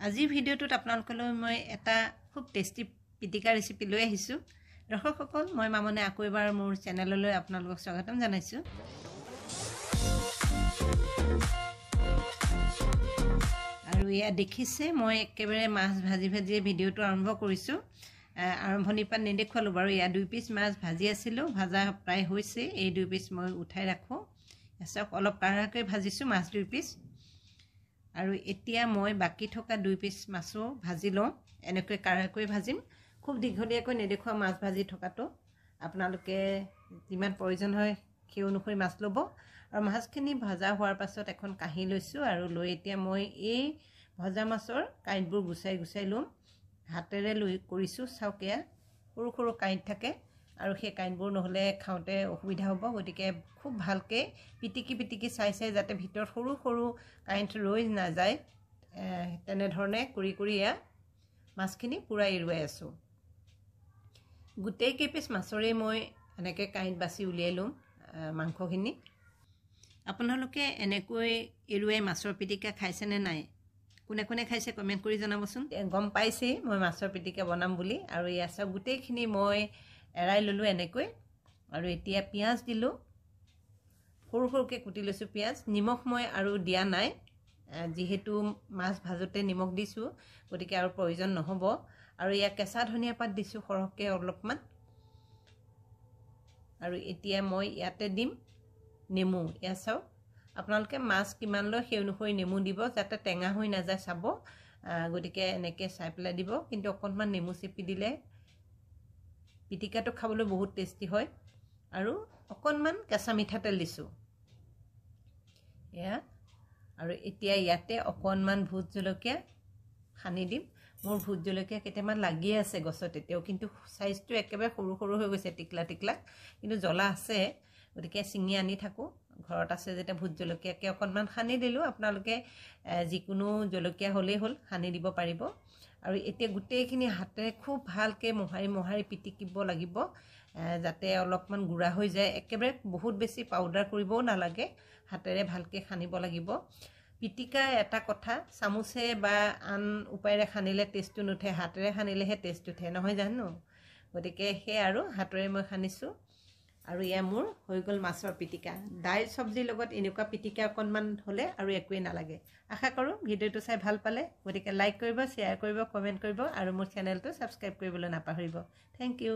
আজিৰ ভিডিঅ'টোত আপোনালোকলৈ মই এটা খুব টেষ্টি পিটিকা ৰেচিপি লৈ আহিছোঁ। দৰ্শকসকল, মই মামনে আকৌ এবাৰ মোৰ চেনেললৈ আপোনালোকক স্বাগতম জনাইছোঁ। আৰু এয়া দেখিছে, মই একেবাৰে মাছ ভাজি ভিডিঅ'টো আৰম্ভ কৰিছোঁ। আৰম্ভণিৰ পৰা নেদেখুৱালোঁ বাৰু। এয়া 2 পিচ মাছ ভাজি আছিলোঁ, ভাজা প্ৰায় হৈছে। এই 2 পিচ মই উঠাই ৰাখোঁ। চাওক, অলপ কাঢ়াকৈ ভাজিছোঁ মাছ 2 পিচ। আৰু এতিয়া মই বাকি থকা 2 পিচ মাছো ভাজি লওঁ। এনেকৈ কাঢ়াকৈ ভাজিম, খুব দীঘলীয়াকৈ নেদেখুৱা মাছ ভাজি থকাটো। আপোনালোকে যিমান প্ৰয়োজন হয় সেই অনুসৰি মাছ ল'ব। আৰু মাছখিনি ভজা হোৱাৰ পাছত এখন কাঁহী লৈছোঁ আৰু লৈ এতিয়া মই এই ভজা মাছৰ কাঁইটবোৰ গুচাই ল'ম। হাতেৰে লৈ কৰিছোঁ। চাওক, এয়া সৰু সৰু কাঁইট থাকে আৰু সেই কাঁইটবোৰ নহ'লে খাওঁতে অসুবিধা হ'ব। গতিকে খুব ভালকৈ পিটিকি চাই যাতে ভিতৰত সৰু সৰু কাঁইট ৰৈ নাযায়, তেনেধৰণে কৰি এয়া মাছখিনি পূৰা এৰুৱাই আছোঁ। গোটেই কেইপিচ মাছৰেই মই এনেকৈ কাঁইট বাছি উলিয়াই ল'ম মাংসখিনি। আপোনালোকে এনেকৈ এৰুৱাই মাছৰ পিটিকা খাইছেনে নাই? কোনে কোনে খাইছে কমেণ্ট কৰি জনাবচোন। গম পাইছেই মই মাছৰ পিটিকা বনাম বুলি। আৰু এয়া চাওক, গোটেইখিনি মই এৰাই ল'লোঁ এনেকৈ। আৰু এতিয়া পিঁয়াজ দিলোঁ, সৰু সৰুকৈ কুটি লৈছোঁ পিঁয়াজ। নিমখ মই আৰু দিয়া নাই, যিহেতু মাছ ভাজোঁতে নিমখ দিছোঁ, গতিকে আৰু প্ৰয়োজন নহ'ব। আৰু এয়া কেঁচা ধনিয়া পাত দিছোঁ সৰহকৈ অলপমান। আৰু এতিয়া মই ইয়াতে দিম নেমু। এয়া চাওক, আপোনালোকে মাছ কিমান লয় সেই অনুসৰি নেমু দিব, যাতে টেঙা হৈ নাযায় চাব। গতিকে এনেকৈ চাই পেলাই দিব। কিন্তু অকণমান নেমু চেপি দিলে পিটিকাটো খাবলৈ বহুত টেষ্টি হয়। আৰু অকণমান কেঁচা মিঠাতেল দিছোঁ এয়া। আৰু এতিয়া ইয়াতে অকণমান ভোট জলকীয়া সানি দিম। মোৰ ভোট জলকীয়া কেইটামান লাগিয়ে আছে গছত এতিয়াও, কিন্তু চাইজটো একেবাৰে সৰু সৰু হৈ গৈছে, টিকলা কিন্তু জ্বলা আছে। গতিকে ছিঙি আনি থাকোঁ, ঘৰত আছে যেতিয়া ভোট জলকীয়াকৈ অকণমান সানি দিলোঁ। আপোনালোকে যিকোনো জলকীয়া হ'লেই হ'ল, সানি দিব পাৰিব। আৰু এতিয়া গোটেইখিনি হাতেৰে খুব ভালকৈ মোহাৰি পিটিকিব লাগিব, যাতে অলপমান গুড়া হৈ যায়। একেবাৰে বহুত বেছি পাউডাৰ কৰিবও নালাগে, হাতেৰে ভালকৈ সানিব লাগিব। পিটিকাৰ এটা কথা, চামুচে বা আন উপায়েৰে সানিলে টেষ্টটো নুঠে, হাতেৰে সানিলেহে টেষ্ট উঠে, নহয় জানো? গতিকে সেই আৰু হাতেৰে মই সানিছোঁ। আৰু এয়া মোৰ হৈ গ'ল মাছৰ পিটিকা। দাইল চব্জিৰ লগত এনেকুৱা পিটিকা অকণমান হ'লে আৰু একোৱেই নালাগে। আশা কৰোঁ ভিডিঅ'টো চাই ভাল পালে। গতিকে লাইক কৰিব, শ্বেয়াৰ কৰিব, কমেণ্ট কৰিব আৰু মোৰ চেনেলটো ছাবস্ক্ৰাইব কৰিবলৈ নাপাহৰিব। Thank U.